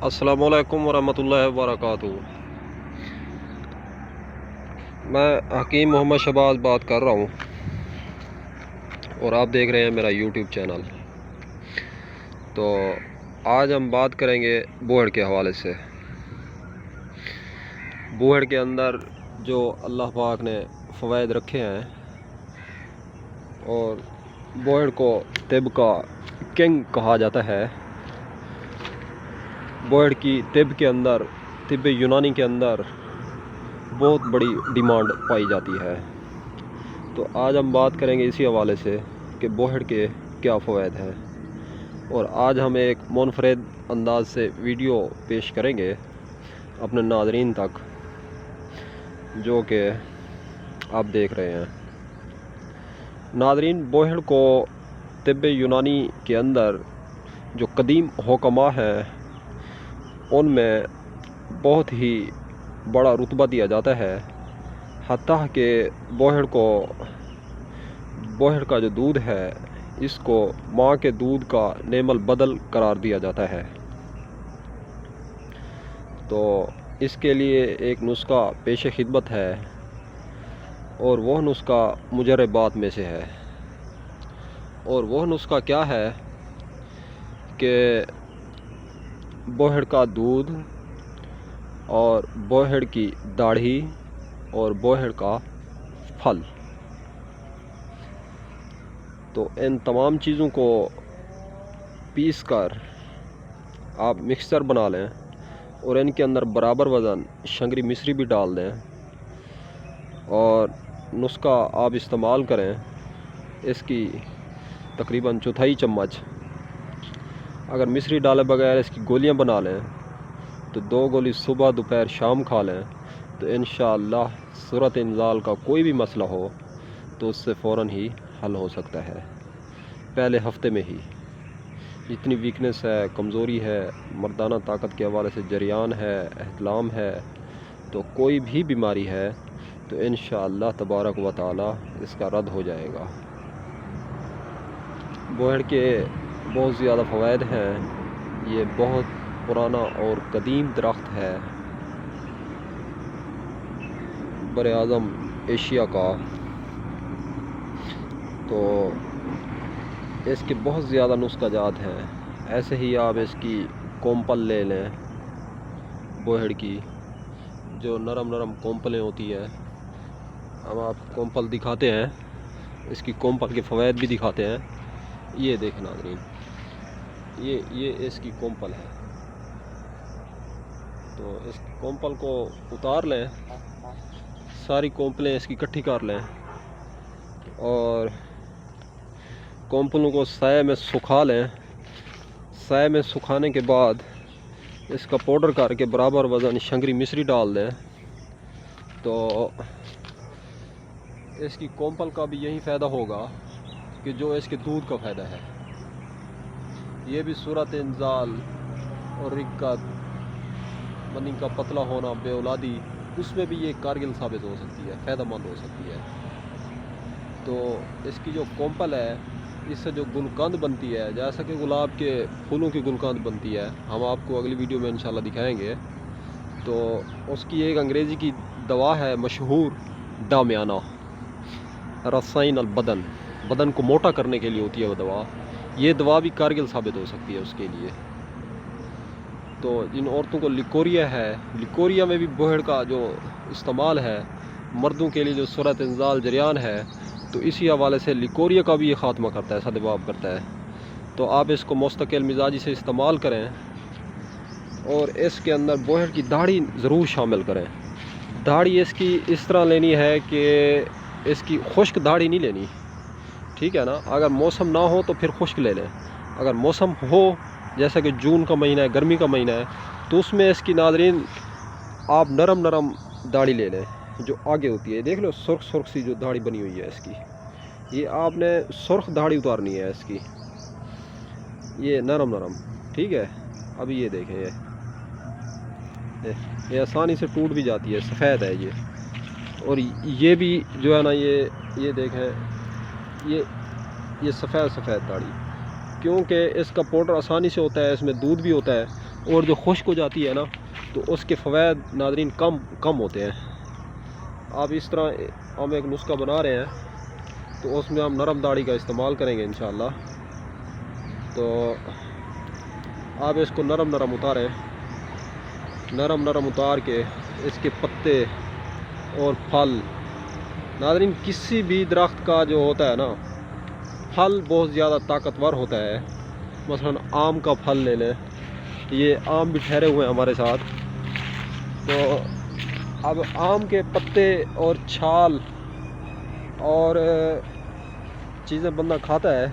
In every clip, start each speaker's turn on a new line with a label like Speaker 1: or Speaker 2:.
Speaker 1: अस्सलामु अलैकुम वरहमतुल्लाहि वबरकातुहू। मैं हकीम मोहम्मद शहबाज बात कर रहा हूँ और आप देख रहे हैं मेरा यूट्यूब चैनल। तो आज हम बात करेंगे बोहड़ के हवाले से। बोहड़ के अंदर जो अल्लाह पाक ने फ़वाइद रखे हैं, और बोहड़ को तिब का किंग कहा जाता है। बोहड़ की तिब के अंदर, तिब यूनानी के अंदर बहुत बड़ी डिमांड पाई जाती है। तो आज हम बात करेंगे इसी हवाले से कि बोहड़ के क्या फ़वाइद हैं, और आज हम एक मुनफरद अंदाज से वीडियो पेश करेंगे अपने नाज़रीन तक, जो कि आप देख रहे हैं। नाज़रीन, बोहड़ को तिब यूनानी के अंदर जो कदीम हुक्मा हैं उनमें बहुत ही बड़ा रुतबा दिया जाता है। हत्ता कि बोहड़ का जो दूध है, इसको माँ के दूध का नेमल बदल करार दिया जाता है। तो इसके लिए एक नुस्खा पेश खिदमत है, और वह नुस्खा मुजर्रबात में से है। और वह नुस्खा क्या है कि बोहड़ का दूध और बोहड़ की दाढ़ी और बोहड़ का फल, तो इन तमाम चीज़ों को पीस कर आप मिक्सचर बना लें, और इनके अंदर बराबर वज़न शंगरी मिश्री भी डाल दें, और नुस्खा आप इस्तेमाल करें। इसकी तकरीबन चौथाई चम्मच अगर मिश्री डाले बगैर इसकी गोलियां बना लें, तो 2 गोली सुबह दोपहर शाम खा लें, तो इंशाअल्लाह सूरत इंजाल का कोई भी मसला हो तो उससे फ़ौरन ही हल हो सकता है, पहले हफ्ते में ही। जितनी वीकनेस है, कमज़ोरी है, मर्दाना ताकत के हवाले से जरियान है, एहतलाम है, तो कोई भी बीमारी है, तो इंशाअल्लाह तबारक व तआला इसका रद्द हो जाएगा। बोहड़ के बहुत ज़्यादा फ़वाइद हैं। ये बहुत पुराना और कदीम दरख्त है, बरे आज़म एशिया का। तो इसके बहुत ज़्यादा नुस्खा जात हैं। ऐसे ही आप इसकी कोम्पल ले लें, बोहड़ की जो नरम नरम कोम्पलें होती है, हम आप कोम्पल दिखाते हैं, इसकी कोम्पल के फ़वाइद भी दिखाते हैं। ये देखें नाज़रीन, ये इसकी कोम्पल है। तो इस कोम्पल को उतार लें, सारी कोम्पलें इसकी इकट्ठी कर लें, और कोम्पलों को साए में सुखा लें। साए में सुखाने के बाद इसका पाउडर करके बराबर वज़न शंगरी मिश्री डाल दें, तो इसकी कोम्पल का भी यही फ़ायदा होगा कि जो इसके दूध का फ़ायदा है। ये भी सूरत इंजाल और रिक्कत, मनी का पतला होना, बेऔलादी, उसमें भी ये कारगिल साबित हो सकती है, फ़ायदेमंद हो सकती है। तो इसकी जो कोम्पल है, इससे जो गुलकंद बनती है, जैसा कि गुलाब के फूलों की गुलकंद बनती है, हम आपको अगली वीडियो में इंशाल्लाह दिखाएंगे। तो उसकी एक अंग्रेज़ी की दवा है मशहूर, डामियाना, रसायन अल बदन, बदन को मोटा करने के लिए होती है वो दवा। ये दवा भी कारगिल साबित हो सकती है उसके लिए। तो जिन औरतों को लिकोरिया है, लिकोरिया में भी बोहड़ का जो इस्तेमाल है मर्दों के लिए, जो सूरत इंजाल जरियान है, तो इसी हवाले से लिकोरिया का भी ये ख़ात्मा करता है, सदबाब करता है। तो आप इसको मुस्तकिल मिजाजी से इस्तेमाल करें, और इसके अंदर बोहड़ की दाढ़ी ज़रूर शामिल करें। दाढ़ी इसकी इस तरह लेनी है कि इसकी खुश्क दाढ़ी नहीं लेनी, ठीक है ना। अगर मौसम ना हो तो फिर खुश्क ले लें। अगर मौसम हो, जैसा कि जून का महीना है, गर्मी का महीना है, तो उसमें इसकी नाज़रीन आप नरम नरम दाढ़ी ले लें, जो आगे होती है। देख लो सुर्ख सुर्ख सी जो दाढ़ी बनी हुई है इसकी, ये आपने सुर्ख दाढ़ी उतारनी है इसकी, ये नरम नरम, ठीक है। अभी ये देखें, ये आसानी से टूट भी जाती है, सफ़ेद है ये। और ये भी जो है ना, ये देखें, ये सफ़ेद दाढ़ी, क्योंकि इसका पाउडर आसानी से होता है, इसमें दूध भी होता है, اور جو خشک ہو جاتی ہے نا تو اس کے فوائد ناظرین کم ہوتے ہیں. آپ اس طرح ہم ایک نسخہ بنا رہے ہیں تو اس میں ہم نرم داڑھی کا استعمال کریں گے انشاءاللہ. تو آپ اس کو نرم اتاریں، نرم اتار کے اس کے پتے اور پھل. ناظرین کسی بھی درخت کا جو ہوتا ہے نا پھل بہت زیادہ طاقتور ہوتا ہے. مثلا آم کا پھل لے لیں، یہ آم بھی ٹھہرے ہوئے ہیں ہمارے ساتھ. تو اب آم کے پتے اور چھال اور چیزیں بندہ کھاتا ہے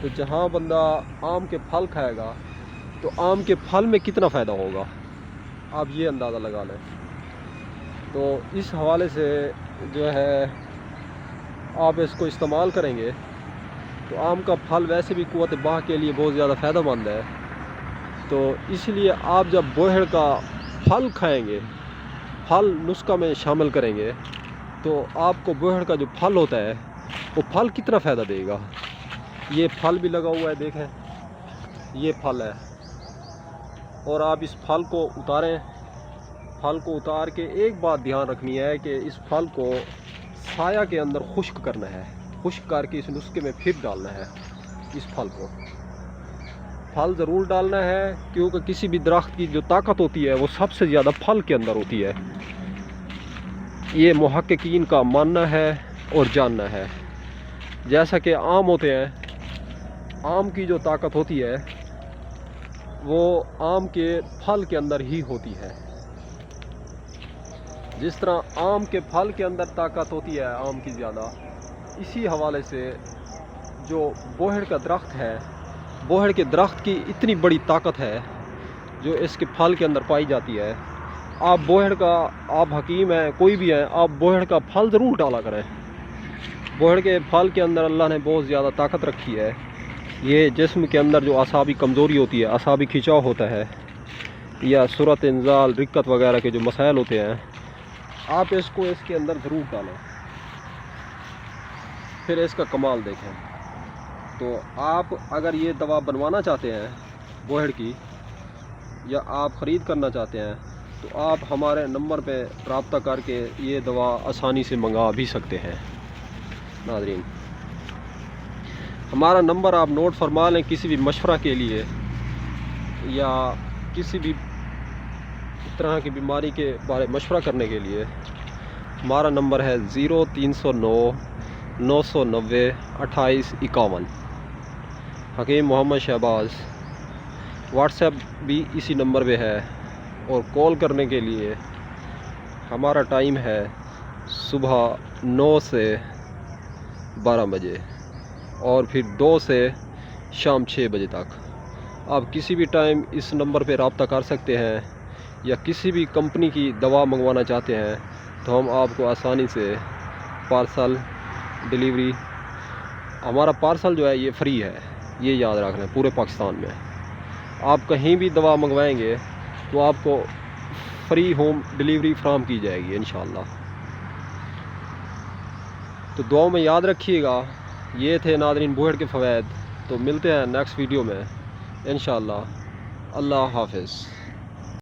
Speaker 1: تو جہاں بندہ آم کے پھل کھائے گا تو آم کے پھل میں کتنا فائدہ ہوگا آپ یہ اندازہ لگا لیں. تو اس حوالے سے جو ہے آپ اس کو استعمال کریں گے تو آم کا پھل ویسے بھی قوت باہ کے لیے بہت زیادہ فائدہ مند ہے. تو اس لیے آپ جب بوہڑ کا پھل کھائیں گے، پھل نسخہ میں شامل کریں گے تو آپ کو بوہڑ کا جو پھل ہوتا ہے وہ پھل کتنا فائدہ دے گا. یہ پھل بھی لگا ہوا ہے، دیکھیں یہ پھل ہے. اور آپ اس پھل کو اتاریں، پھل کو اتار کے ایک بات دھیان رکھنی ہے کہ اس پھل کو سایہ کے اندر خشک کرنا ہے، خشک کر کے اس نسخے میں پھر ڈالنا ہے. اس پھل کو پھل ضرور ڈالنا ہے کیونکہ کسی بھی درخت کی جو طاقت ہوتی ہے وہ سب سے زیادہ پھل کے اندر ہوتی ہے. یہ محققین کا ماننا ہے اور جاننا ہے. جیسا کہ آم ہوتے ہیں، آم کی جو طاقت ہوتی ہے وہ آم کے پھل کے اندر ہی ہوتی ہے. جس طرح آم کے پھل کے اندر طاقت ہوتی ہے آم کی زیادہ، اسی حوالے سے جو بوہڑ کا درخت ہے، بوہڑ کے درخت کی اتنی بڑی طاقت ہے جو اس کے پھل کے اندر پائی جاتی ہے. آپ بوہڑ کا، آپ حکیم ہیں کوئی بھی ہیں، آپ بوہڑ کا پھل ضرور ڈالا کریں. بوہڑ کے پھل کے اندر اللہ نے بہت زیادہ طاقت رکھی ہے. یہ جسم کے اندر جو اعصابی کمزوری ہوتی ہے، اعصابی کھنچاؤ ہوتا ہے یا صورت انزال، رکت وغیرہ کے جو مسائل ہوتے ہیں، آپ اس کو اس کے اندر ضرور ڈالیں، پھر اس کا کمال دیکھیں. تو آپ اگر یہ دوا بنوانا چاہتے ہیں بوہڑ کی یا آپ خرید کرنا چاہتے ہیں تو آپ ہمارے نمبر پہ رابطہ کر کے یہ دوا آسانی سے منگا بھی سکتے ہیں. ناظرین ہمارا نمبر آپ نوٹ فرما لیں کسی بھی مشورہ کے لیے یا کسی بھی طرح کی بیماری کے بارے مشورہ کرنے کے لیے. ہمارا نمبر ہے 0309 990 2851. حکیم محمد شہباز. واٹس ایپ بھی اسی نمبر پہ ہے. اور کال کرنے کے لیے ہمارا ٹائم ہے صبح 9 سے 12 بجے اور پھر 2 سے شام 6 بجے تک. آپ کسی بھی ٹائم اس نمبر پہ رابطہ کر سکتے ہیں یا کسی بھی کمپنی کی دوا منگوانا چاہتے ہیں تو ہم آپ کو آسانی سے پارسل ڈیلیوری، ہمارا پارسل جو ہے یہ فری ہے، یہ یاد رکھ لیں. پورے پاکستان میں آپ کہیں بھی دوا منگوائیں گے تو آپ کو فری ہوم ڈیلیوری فراہم کی جائے گی انشاءاللہ. تو دعاؤں میں یاد رکھیے گا. یہ تھے ناظرین بوہڑ کے فوائد. تو ملتے ہیں نیکسٹ ویڈیو میں انشاءاللہ. اللہ حافظ.